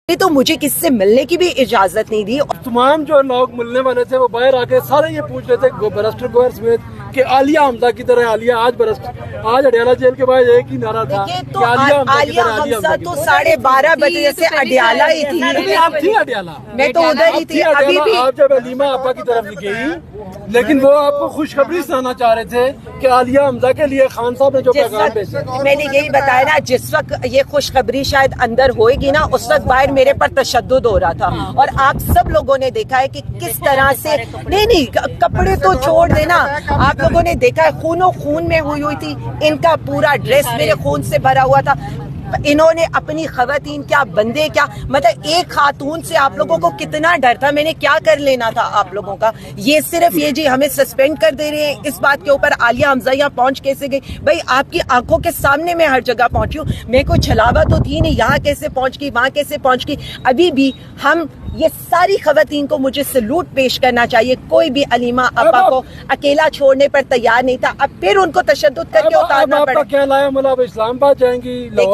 تو مجھے کس سے ملنے کی بھی اجازت نہیں دی. تمام جو لوگ ملنے والے تھے وہ باہر آ کے سارے یہ پوچھ رہے تھے برسٹر گوہر سمیت کہ عالیہ حمزہ کی طرح عالیہ آج اڈیالہ جیل کے باہر ایک ہی نعرہ تھا کہ عالیہ حمزہ تو 12:30 بجے سے اڈیالہ ہی تھی. آپ تھی اڈیالہ, میں تو ادھر ہی تھی. ابھی بھی آپ جب علیمہ آپا کی طرف گئی لیکن وہ آپ کو خوشخبری سنانا چاہ رہے تھے کہ عالیہ حمزہ کے لیے خان صاحب نے جو پیغام بھیجا. میں نے یہی بتایا نا, جس وقت یہ خوشخبری شاید اندر ہوئے گی نا, اس وقت باہر میرے پر تشدد ہو رہا تھا. اور آپ سب لوگوں نے دیکھا ہے کہ کس طرح سے, نہیں کپڑے تو چھوڑ دینا, آپ لوگوں نے دیکھا ہے خون و خون میں ہوئی تھی. ان کا پورا ڈریس میرے خون سے بھرا ہوا تھا. انہوں نے اپنی خواتین کیا بندے کیا, مطلب ایک خاتون سے آپ لوگوں کو کتنا ڈر تھا. میں نے کیا کر لینا تھا آپ لوگوں کا. یہ صرف یہ جی ہمیں سسپینڈ کر دے رہے ہیں اس بات کے اوپر. عالیہ حمزہ یہاں پہنچ کیسے گئی بھائی؟ آپ کی آنکھوں کے سامنے میں ہر جگہ پہنچی ہوں. میرے کو چھلاوا تو تھی نہیں, یہاں کیسے پہنچ گئی وہاں کیسے پہنچ گئی. ابھی بھی ہم یہ ساری خواتین کو مجھے سلوٹ پیش کرنا چاہیے. کوئی بھی علیمہ آپا کو اکیلا چھوڑنے پر تیار نہیں تھا. اب پھر ان کو تشدد کر کے اتارنا پڑا. آپ کا کیا لایا ملا, اب اسلام آباد جائیں گی؟